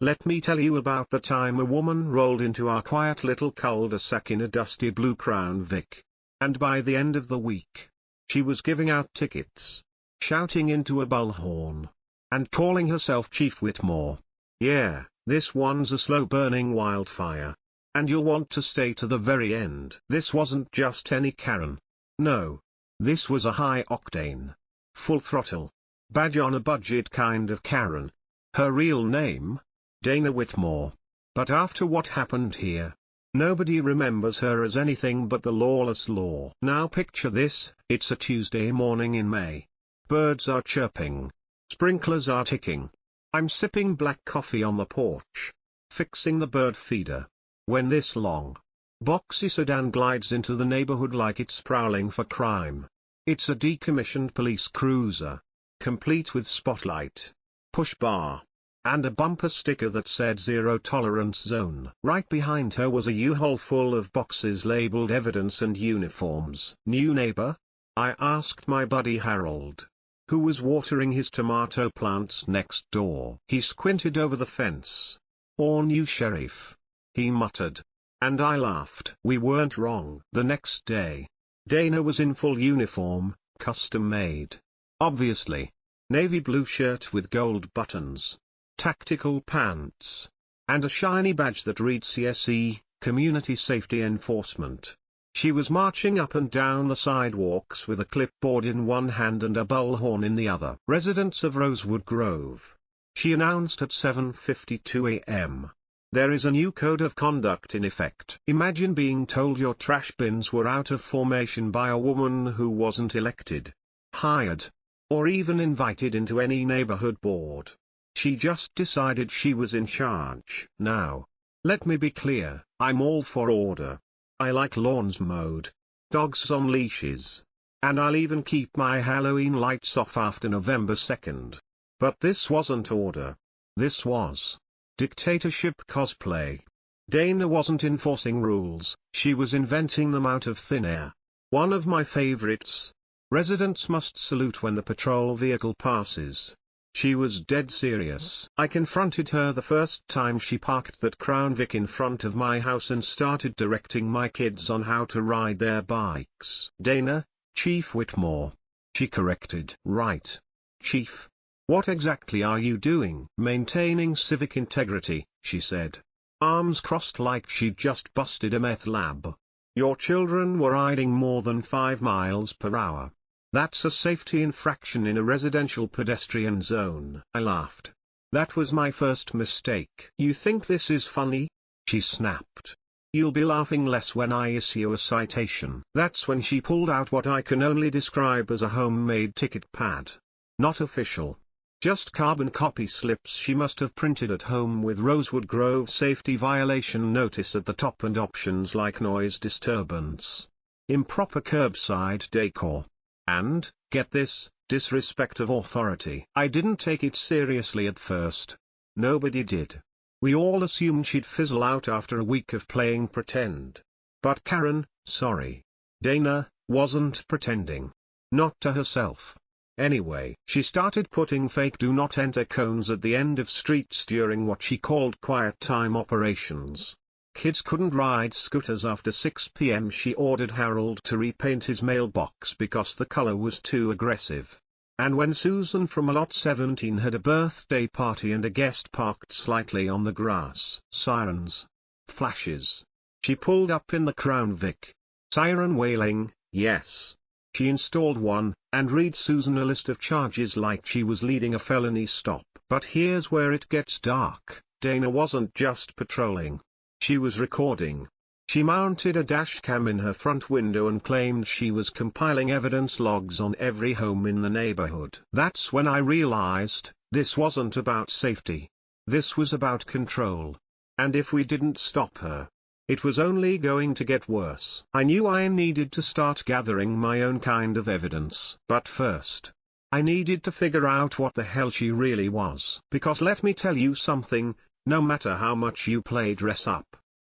Let me tell you about the time a woman rolled into our quiet little cul-de-sac in a dusty blue Crown Vic. And by the end of the week, she was giving out tickets, shouting into a bullhorn, and calling herself Chief Whitmore. Yeah, this one's a slow-burning wildfire. And you'll want to stay to the very end. This wasn't just any Karen. No. This was a high-octane, full-throttle, badge-on-a-budget kind of Karen. Her real name? Dana Whitmore. But after what happened here, nobody remembers her as anything but the lawless law. Now picture this, it's a Tuesday morning in May. Birds are chirping. Sprinklers are ticking. I'm sipping black coffee on the porch, fixing the bird feeder, when this long, boxy sedan glides into the neighborhood like it's prowling for crime. It's a decommissioned police cruiser, complete with spotlight, push bar, and a bumper sticker that said Zero Tolerance Zone. Right behind her was a U-Haul full of boxes labeled evidence and uniforms. New neighbor? I asked my buddy Harold, who was watering his tomato plants next door. He squinted over the fence. Or new sheriff, he muttered. And I laughed. We weren't wrong. The next day, Dana was in full uniform, custom made. Obviously. Navy blue shirt with gold buttons, tactical pants, and a shiny badge that read CSE, Community Safety Enforcement. She was marching up and down the sidewalks with a clipboard in one hand and a bullhorn in the other. Residents of Rosewood Grove, she announced at 7:52 a.m. There is a new code of conduct in effect. Imagine being told your trash bins were out of formation by a woman who wasn't elected, hired, or even invited into any neighborhood board. She just decided she was in charge. Now, let me be clear, I'm all for order. I like lawns mowed, dogs on leashes, and I'll even keep my Halloween lights off after November 2nd. But this wasn't order. This was dictatorship cosplay. Dana wasn't enforcing rules, she was inventing them out of thin air. One of my favorites. Residents must salute when the patrol vehicle passes. She was dead serious. I confronted her the first time she parked that Crown Vic in front of my house and started directing my kids on how to ride their bikes. Dana, Chief Whitmore. She corrected. Right. Chief. What exactly are you doing? Maintaining civic integrity, she said. Arms crossed like she'd just busted a meth lab. Your children were riding more than 5 miles per hour. That's a safety infraction in a residential pedestrian zone. I laughed. That was my first mistake. You think this is funny? She snapped. You'll be laughing less when I issue a citation. That's when she pulled out what I can only describe as a homemade ticket pad. Not official. Just carbon copy slips she must have printed at home with Rosewood Grove safety violation notice at the top and options like noise disturbance, improper curbside decor, and, get this, disrespect of authority. I didn't take it seriously at first. Nobody did. We all assumed she'd fizzle out after a week of playing pretend. But Karen, sorry, Dana, wasn't pretending. Not to herself. Anyway, she started putting fake do not enter cones at the end of streets during what she called quiet time operations. Kids couldn't ride scooters after 6 p.m. She ordered Harold to repaint his mailbox because the color was too aggressive. And when Susan from Lot 17 had a birthday party and a guest parked slightly on the grass, sirens, flashes. She pulled up in the Crown Vic. Siren wailing, yes. She installed one, and read Susan a list of charges like she was leading a felony stop. But here's where it gets dark. Dana wasn't just patrolling. She was recording. She mounted a dash cam in her front window and claimed she was compiling evidence logs on every home in the neighborhood. That's when I realized, this wasn't about safety. This was about control. And if we didn't stop her, it was only going to get worse. I knew I needed to start gathering my own kind of evidence. But first, I needed to figure out what the hell she really was. Because let me tell you something, no matter how much you play dress up,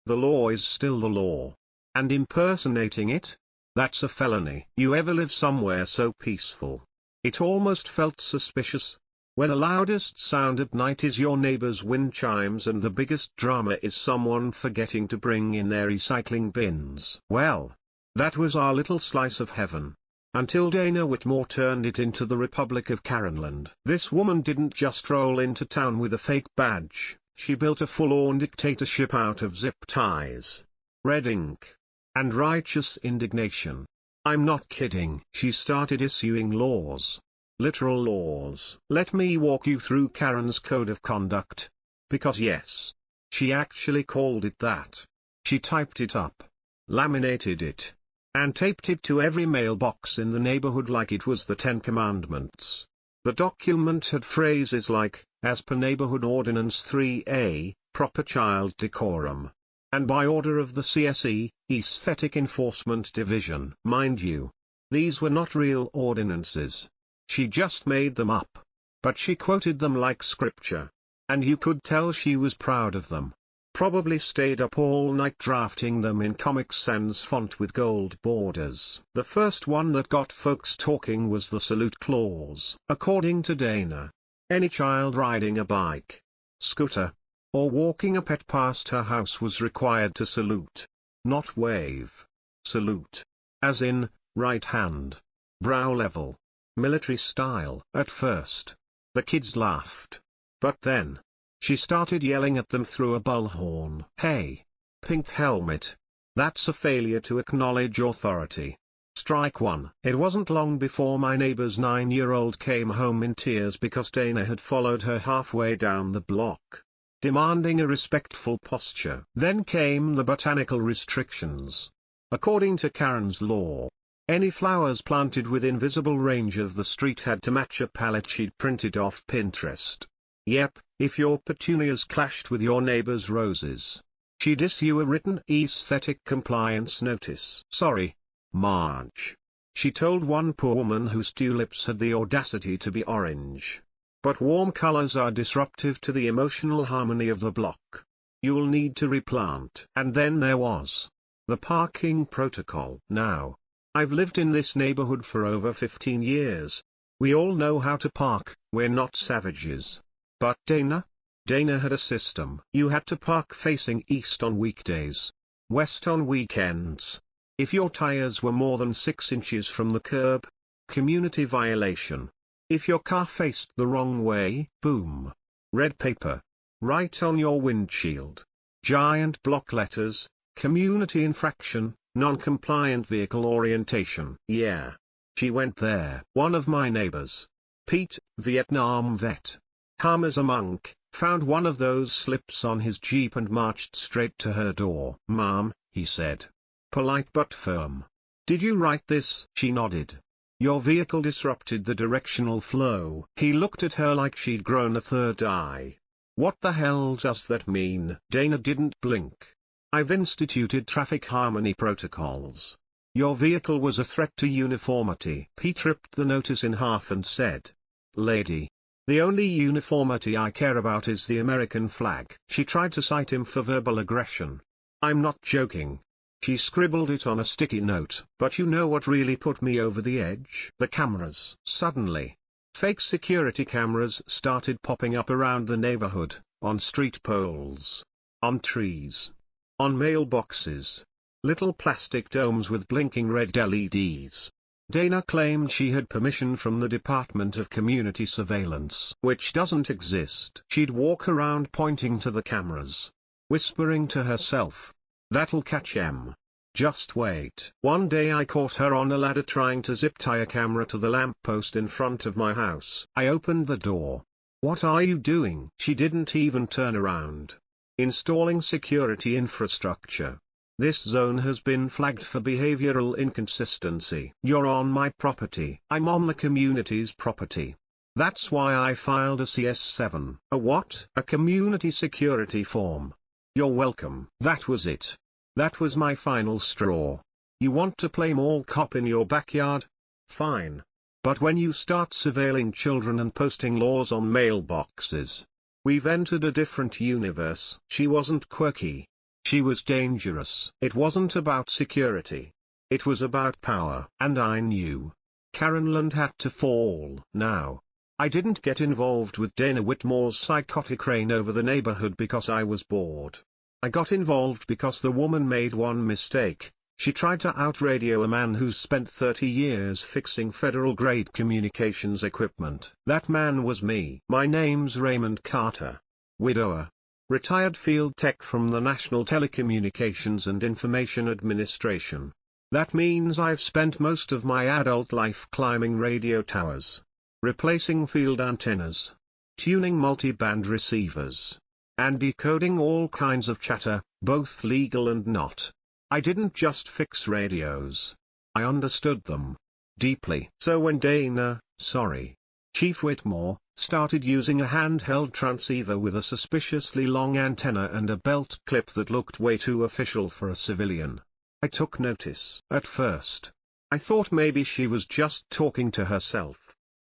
the law is still the law. And impersonating it? That's a felony. You ever live somewhere so peaceful? It almost felt suspicious. where the loudest sound at night is your neighbor's wind chimes and the biggest drama is someone forgetting to bring in their recycling bins. Well, that was our little slice of heaven. Until Dana Whitmore turned it into the Republic of Karenland. This woman didn't just roll into town with a fake badge, she built a full-on dictatorship out of zip ties, red ink, and righteous indignation. I'm not kidding. She started issuing laws. Literal laws. Let me walk you through Karen's code of conduct. Because yes, she actually called it that. She typed it up, laminated it, and taped it to every mailbox in the neighborhood like it was the Ten Commandments. The document had phrases like, as per Neighborhood Ordinance 3A, proper child decorum, and by order of the CSE, Aesthetic Enforcement Division. Mind you, these were not real ordinances. She just made them up. But she quoted them like scripture. And you could tell she was proud of them. Probably stayed up all night drafting them in Comic Sans font with gold borders. The first one that got folks talking was the salute clause. According to Dana, any child riding a bike, scooter, or walking a pet past her house was required to salute. Not wave. Salute. As in, right hand. Brow level. Military style. At first, the kids laughed. But then, she started yelling at them through a bullhorn. Hey, pink helmet. That's a failure to acknowledge authority. Strike one. It wasn't long before my neighbor's 9-year-old came home in tears because Dana had followed her halfway down the block, demanding a respectful posture. Then came the botanical restrictions. According to Karen's law, any flowers planted within visible range of the street had to match a palette she'd printed off Pinterest. Yep, if your petunias clashed with your neighbor's roses, she'd issue a written aesthetic compliance notice. Sorry, Marge, she told one poor woman whose tulips had the audacity to be orange. But warm colors are disruptive to the emotional harmony of the block. You'll need to replant. And then there was the parking protocol. Now, I've lived in this neighborhood for over 15 years. We all know how to park, we're not savages. But Dana had a system. You had to park facing east on weekdays, west on weekends. If your tires were more than 6 inches from the curb, community violation. If your car faced the wrong way, boom. Red paper. Right on your windshield. Giant block letters, community infraction, non-compliant vehicle orientation. Yeah. She went there. One of my neighbors, Pete, Vietnam vet, calm as a monk, found one of those slips on his Jeep and marched straight to her door. Mom, he said. Polite but firm. Did you write this? She nodded. Your vehicle disrupted the directional flow. He looked at her like she'd grown a third eye. What the hell does that mean? Dana didn't blink. I've instituted traffic harmony protocols. Your vehicle was a threat to uniformity. Pete ripped the notice in half and said, Lady, the only uniformity I care about is the American flag. She tried to cite him for verbal aggression. I'm not joking. She scribbled it on a sticky note. But you know what really put me over the edge? The cameras. Suddenly, fake security cameras started popping up around the neighborhood, on street poles, on trees, on mailboxes. Little plastic domes with blinking red LEDs. Dana claimed she had permission from the Department of Community Surveillance, which doesn't exist. She'd walk around pointing to the cameras, whispering to herself, that'll catch 'em. Just wait. One day I caught her on a ladder trying to zip tie a camera to the lamppost in front of my house. I opened the door. What are you doing? She didn't even turn around. Installing security infrastructure. This zone has been flagged for behavioral inconsistency. You're on my property. I'm on the community's property. That's why I filed a CS7. A what? A community security form. You're welcome. That was it. That was my final straw. You want to play mall cop in your backyard? Fine. But when you start surveilling children and posting laws on mailboxes, we've entered a different universe. She wasn't quirky. She was dangerous. It wasn't about security. It was about power. And I knew. Karenland had to fall. Now, I didn't get involved with Dana Whitmore's psychotic reign over the neighborhood because I was bored. I got involved because the woman made one mistake. She tried to outradio a man who's spent 30 years fixing federal-grade communications equipment. That man was me. My name's Raymond Carter. Widower. Retired field tech from the National Telecommunications and Information Administration. That means I've spent most of my adult life climbing radio towers, replacing field antennas, tuning multi-band receivers, and decoding all kinds of chatter, both legal and not. I didn't just fix radios. I understood them deeply. So when Chief Whitmore, started using a handheld transceiver with a suspiciously long antenna and a belt clip that looked way too official for a civilian, I took notice. At first, I thought maybe she was just talking to herself.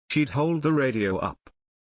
She'd hold the radio up,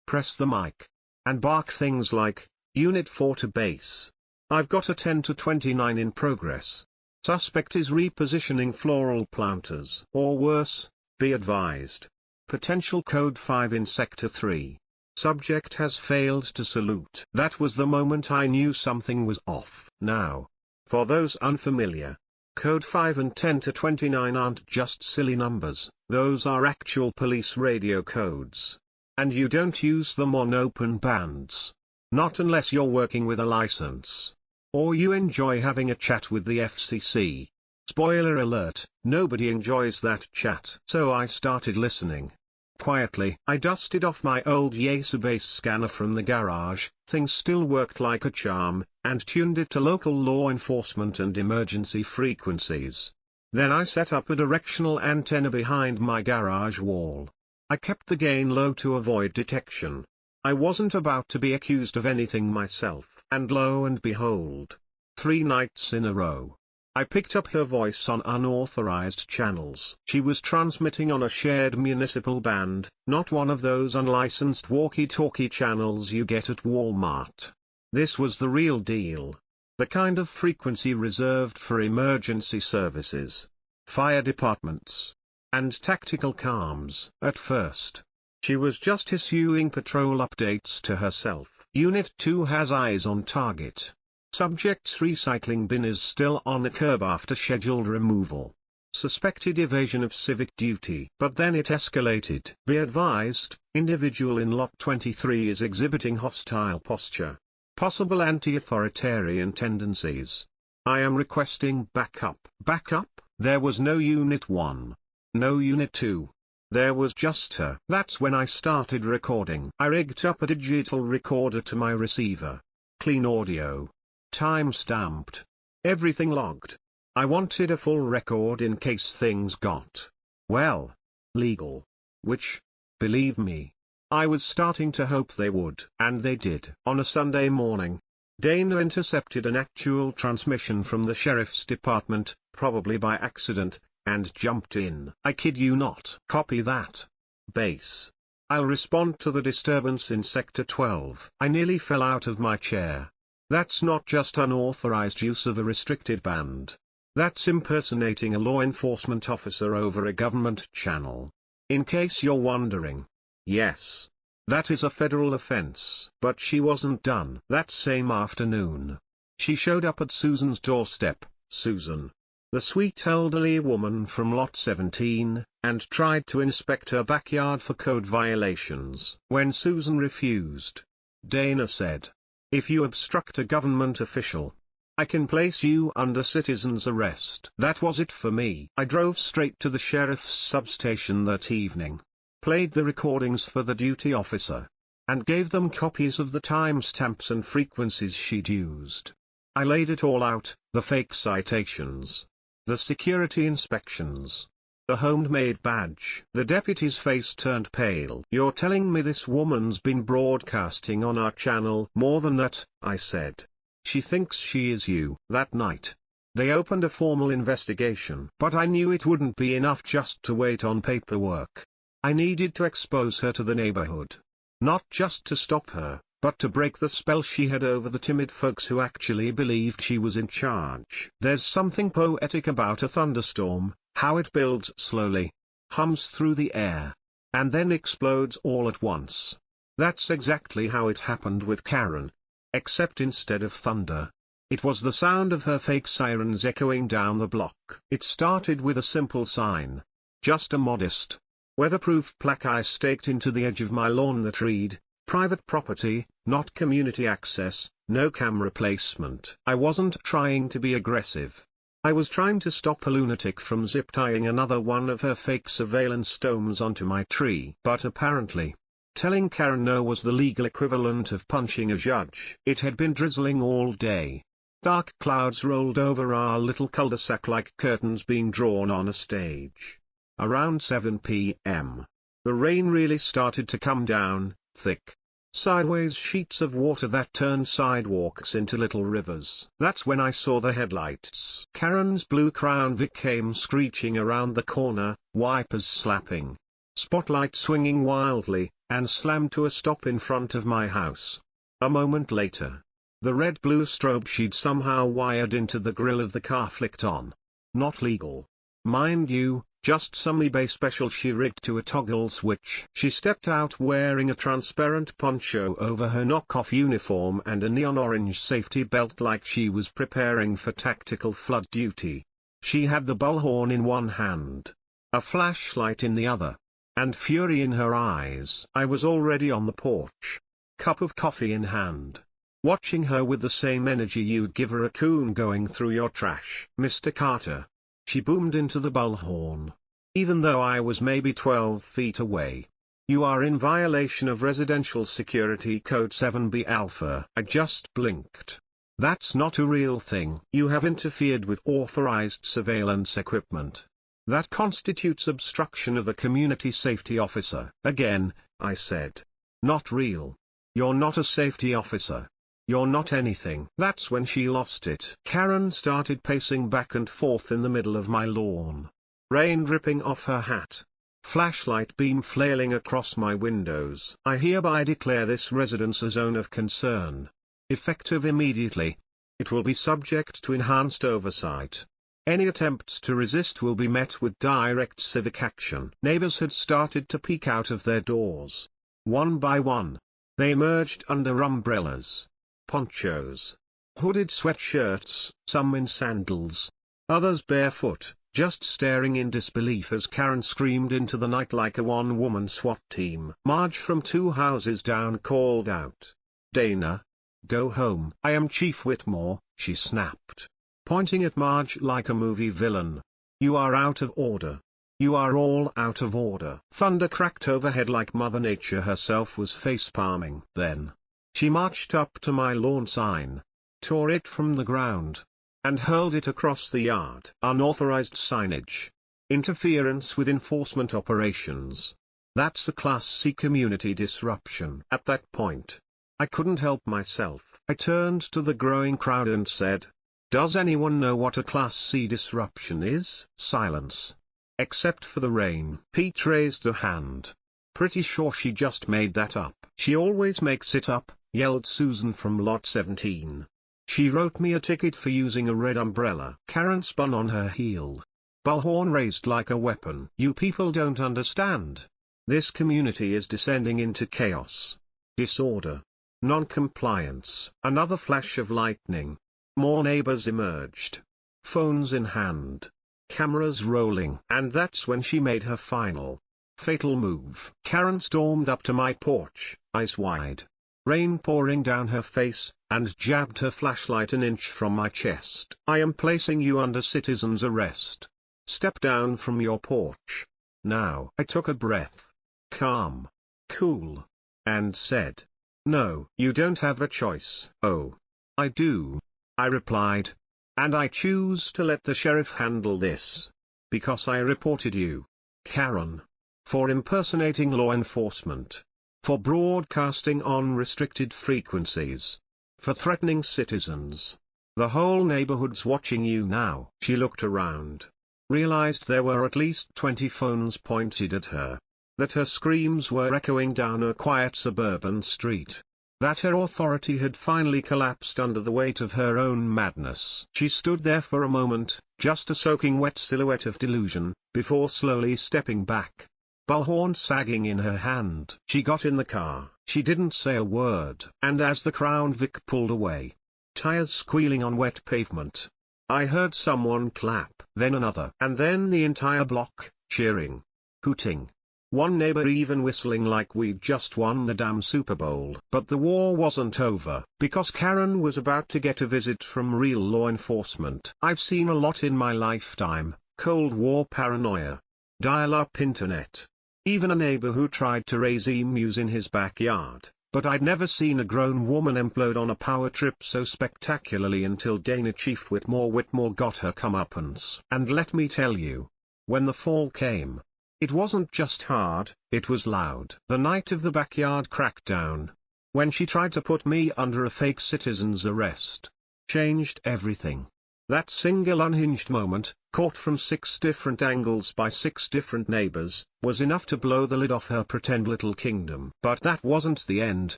press the mic, and bark things like, Unit 4 to base. I've got a 10 to 29 in progress. Suspect is repositioning floral planters. Or worse, be advised. Potential code 5 in Sector 3. Subject has failed to salute. That was the moment I knew something was off. Now, for those unfamiliar, code 5 and 10 to 29 aren't just silly numbers, those are actual police radio codes. And you don't use them on open bands. Not unless you're working with a license. Or you enjoy having a chat with the FCC. Spoiler alert, nobody enjoys that chat. So I started listening. Quietly, I dusted off my old Yaesu base scanner from the garage, things still worked like a charm, and tuned it to local law enforcement and emergency frequencies. Then I set up a directional antenna behind my garage wall. I kept the gain low to avoid detection. I wasn't about to be accused of anything myself. And lo and behold, 3 nights in a row, I picked up her voice on unauthorized channels. She was transmitting on a shared municipal band, not one of those unlicensed walkie-talkie channels you get at Walmart. This was the real deal. The kind of frequency reserved for emergency services, fire departments, and tactical comms. At first, she was just issuing patrol updates to herself. Unit 2 has eyes on target. Subject's recycling bin is still on a curb after scheduled removal. Suspected evasion of civic duty. But then it escalated. Be advised, individual in lot 23 is exhibiting hostile posture. Possible anti-authoritarian tendencies. I am requesting backup. Backup? There was no Unit 1. No Unit 2. There was just her. That's when I started recording. I rigged up a digital recorder to my receiver. Clean audio. Time-stamped. Everything logged. I wanted a full record in case things got, well, legal. Which, believe me, I was starting to hope they would. And they did. On a Sunday morning, Dana intercepted an actual transmission from the sheriff's department, probably by accident, and jumped in. I kid you not. Copy that. Base. I'll respond to the disturbance in Sector 12. I nearly fell out of my chair. That's not just unauthorized use of a restricted band. That's impersonating a law enforcement officer over a government channel. In case you're wondering. Yes. That is a federal offense. But she wasn't done. That same afternoon, she showed up at Susan's doorstep. Susan, the sweet elderly woman from Lot 17, and tried to inspect her backyard for code violations. When Susan refused, Dana said, "If you obstruct a government official, I can place you under citizen's arrest." That was it for me. I drove straight to the sheriff's substation that evening, played the recordings for the duty officer, and gave them copies of the timestamps and frequencies she'd used. I laid it all out, the fake citations, the security inspections, the homemade badge. The deputy's face turned pale. "You're telling me this woman's been broadcasting on our channel?" "More than that," I said. "She thinks she is you." That night, they opened a formal investigation. But I knew it wouldn't be enough just to wait on paperwork. I needed to expose her to the neighborhood. Not just to stop her, but to break the spell she had over the timid folks who actually believed she was in charge. There's something poetic about a thunderstorm, how it builds slowly, hums through the air, and then explodes all at once. That's exactly how it happened with Karen. Except instead of thunder, it was the sound of her fake sirens echoing down the block. It started with a simple sign. Just a modest, weatherproof plaque I staked into the edge of my lawn that read, "Private property, not community access, no camera placement." I wasn't trying to be aggressive. I was trying to stop a lunatic from zip-tying another one of her fake surveillance domes onto my tree. But apparently, telling Karen no was the legal equivalent of punching a judge. It had been drizzling all day. Dark clouds rolled over our little cul-de-sac like curtains being drawn on a stage. Around 7 p.m., the rain really started to come down, thick, sideways sheets of water that turned sidewalks into little rivers. That's when I saw the headlights. Karen's blue Crown Vic came screeching around the corner, wipers slapping, spotlight swinging wildly, and slammed to a stop in front of my house. A moment later, the red-blue strobe she'd somehow wired into the grille of the car flicked on. Not legal, mind you, just some eBay special she rigged to a toggle switch. She stepped out wearing a transparent poncho over her knockoff uniform and a neon orange safety belt like she was preparing for tactical flood duty. She had the bullhorn in one hand, a flashlight in the other, and fury in her eyes. I was already on the porch, cup of coffee in hand, watching her with the same energy you'd give a raccoon going through your trash. "Mr. Carter," she boomed into the bullhorn, even though I was maybe 12 feet away, "you are in violation of Residential Security Code 7B Alpha." I just blinked. That's not a real thing. You have interfered with authorized surveillance equipment. That constitutes obstruction of a community safety officer. "Again," I said. "Not real. You're not a safety officer. You're not anything." That's when she lost it. Karen started pacing back and forth in the middle of my lawn. Rain dripping off her hat. Flashlight beam flailing across my windows. "I hereby declare this residence a zone of concern. Effective immediately. It will be subject to enhanced oversight. Any attempts to resist will be met with direct civic action." Neighbors had started to peek out of their doors. One by one, they emerged under umbrellas, ponchos, hooded sweatshirts, some in sandals, others barefoot, just staring in disbelief as Karen screamed into the night like a one-woman SWAT team. Marge from 2 houses down called out, "Dana, go home." "I am Chief Whitmore," she snapped, pointing at Marge like a movie villain. "You are out of order. You are all out of order." Thunder cracked overhead like Mother Nature herself was face-palming. Then, she marched up to my lawn sign, tore it from the ground, and hurled it across the yard. Unauthorized signage. Interference with enforcement operations. That's a Class C community disruption. At that point, I couldn't help myself. I turned to the growing crowd and said, "Does anyone know what a Class C disruption is?" Silence. Except for the rain. Pete raised a hand. "Pretty sure she just made that up." "She always makes it up," yelled Susan from Lot 17. "She wrote me a ticket for using a red umbrella." Karen spun on her heel, bullhorn raised like a weapon. "You people don't understand. This community is descending into chaos, disorder, non-compliance." Another flash of lightning. More neighbors emerged, phones in hand, cameras rolling. And that's when she made her final, fatal move. Karen stormed up to my porch, eyes wide, rain pouring down her face, and jabbed her flashlight an inch from my chest. "I am placing you under citizen's arrest. Step down from your porch. Now." I took a breath, calm, cool, and said, "No, you don't have a choice." "Oh, I do," I replied. "And I choose to let the sheriff handle this. Because I reported you, Karen, for impersonating law enforcement, for broadcasting on restricted frequencies, for threatening citizens. The whole neighborhood's watching you now." She looked around, realized there were at least 20 phones pointed at her, that her screams were echoing down a quiet suburban street, that her authority had finally collapsed under the weight of her own madness. She stood there for a moment, just a soaking wet silhouette of delusion, before slowly stepping back, bullhorn sagging in her hand. She got in the car. She didn't say a word. And as the Crown Vic pulled away, tires squealing on wet pavement, I heard someone clap, then another, and then the entire block, cheering, hooting. One neighbor even whistling like we'd just won the damn Super Bowl. But the war wasn't over, because Karen was about to get a visit from real law enforcement. I've seen a lot in my lifetime: Cold War paranoia, dial-up internet, even a neighbor who tried to raise emus in his backyard. But I'd never seen a grown woman implode on a power trip so spectacularly until Dana Chief Whitmore got her comeuppance. And let me tell you, when the fall came, it wasn't just hard, it was loud. The night of the backyard crackdown, when she tried to put me under a fake citizen's arrest, changed everything. That single unhinged moment, caught from 6 different angles by 6 different neighbors, was enough to blow the lid off her pretend little kingdom. But that wasn't the end.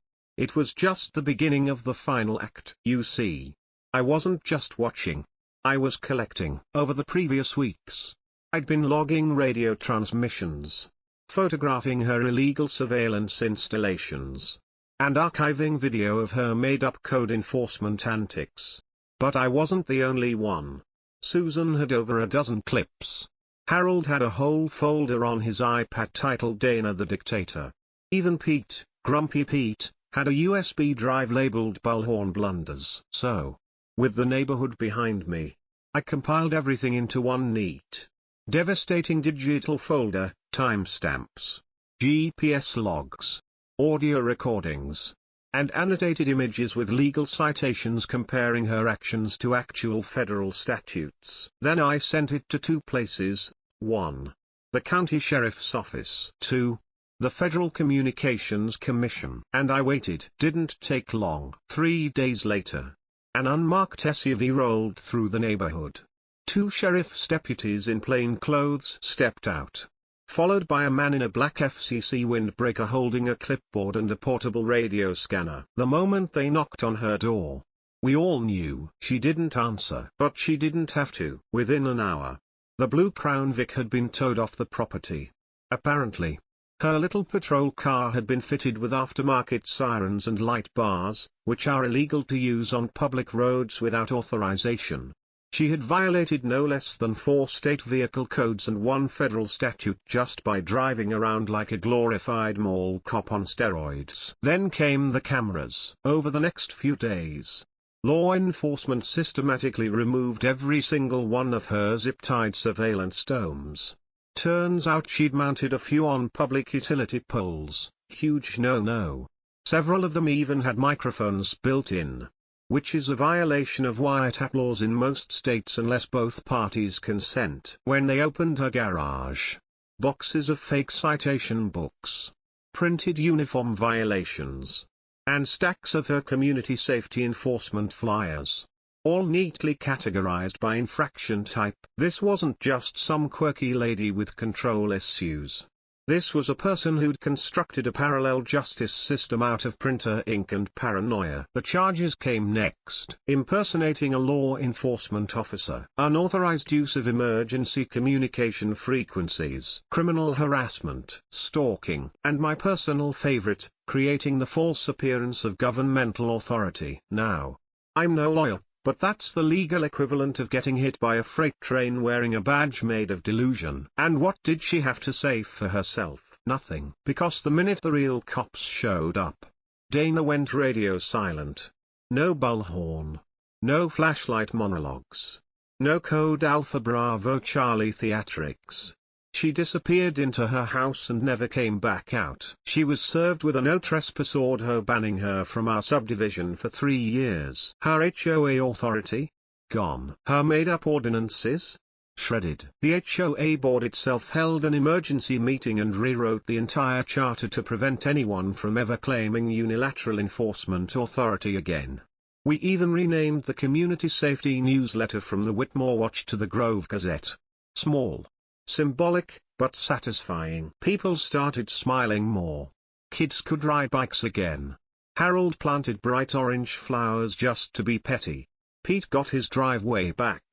It was just the beginning of the final act. You see, I wasn't just watching. I was collecting. Over the previous weeks, I'd been logging radio transmissions, photographing her illegal surveillance installations, and archiving video of her made-up code enforcement antics. But I wasn't the only one. Susan had over a dozen clips. Harold had a whole folder on his iPad titled Dana the Dictator. Even Pete, Grumpy Pete, had a USB drive labeled Bullhorn Blunders. So, with the neighborhood behind me, I compiled everything into one neat, devastating digital folder: timestamps, GPS logs, audio recordings, and annotated images with legal citations comparing her actions to actual federal statutes. Then I sent it to 2 places: 1. the county sheriff's office, 2. the Federal Communications Commission. And I waited. Didn't take long. 3 days later, an unmarked SUV rolled through the neighborhood. 2 sheriff's deputies in plain clothes stepped out, followed by a man in a black FCC windbreaker holding a clipboard and a portable radio scanner. The moment they knocked on her door, we all knew. She didn't answer. But she didn't have to. Within an hour, the blue Crown Vic had been towed off the property. Apparently, her little patrol car had been fitted with aftermarket sirens and light bars, which are illegal to use on public roads without authorization. She had violated no less than 4 state vehicle codes and 1 federal statute just by driving around like a glorified mall cop on steroids. Then came the cameras. Over the next few days, law enforcement systematically removed every single one of her zip-tied surveillance domes. Turns out she'd mounted a few on public utility poles. Huge no-no. Several of them even had microphones built in, which is a violation of wiretap laws in most states unless both parties consent. When they opened her garage, boxes of fake citation books, printed uniform violations, and stacks of her community safety enforcement flyers, all neatly categorized by infraction type. This wasn't just some quirky lady with control issues. This was a person who'd constructed a parallel justice system out of printer ink and paranoia. The charges came next: impersonating a law enforcement officer, unauthorized use of emergency communication frequencies, criminal harassment, stalking, and my personal favorite, creating the false appearance of governmental authority. Now, I'm no lawyer, but that's the legal equivalent of getting hit by a freight train wearing a badge made of delusion. And what did she have to say for herself? Nothing. Because the minute the real cops showed up, Dana went radio silent. No bullhorn. No flashlight monologues. No Code Alpha Bravo Charlie theatrics. She disappeared into her house and never came back out. She was served with a no trespass order banning her from our subdivision for 3 years. Her HOA authority? Gone. Her made-up ordinances? Shredded. The HOA board itself held an emergency meeting and rewrote the entire charter to prevent anyone from ever claiming unilateral enforcement authority again. We even renamed the community safety newsletter from the Whitmore Watch to the Grove Gazette. Small, symbolic, but satisfying. People started smiling more. Kids could ride bikes again. Harold planted bright orange flowers just to be petty. Pete got his driveway back.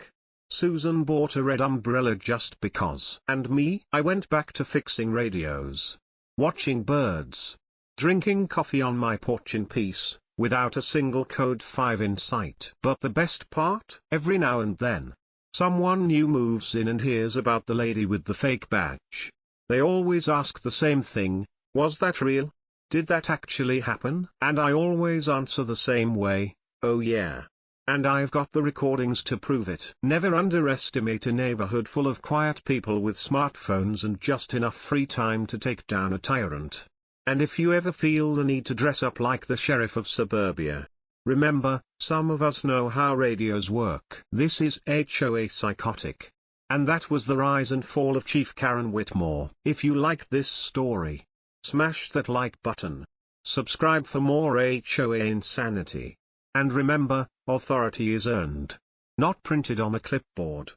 Susan bought a red umbrella just because. And me? I went back to fixing radios, watching birds, drinking coffee on my porch in peace, without a single code 5 in sight. But the best part? Every now and then, someone new moves in and hears about the lady with the fake badge. They always ask the same thing: was that real? Did that actually happen? And I always answer the same way: oh yeah. And I've got the recordings to prove it. Never underestimate a neighborhood full of quiet people with smartphones and just enough free time to take down a tyrant. And if you ever feel the need to dress up like the sheriff of suburbia, remember, some of us know how radios work. This is HOA Psychotic. And that was the rise and fall of Chief Karen Whitmore. If you like this story, smash that like button. Subscribe for more HOA insanity. And remember, authority is earned, not printed on a clipboard.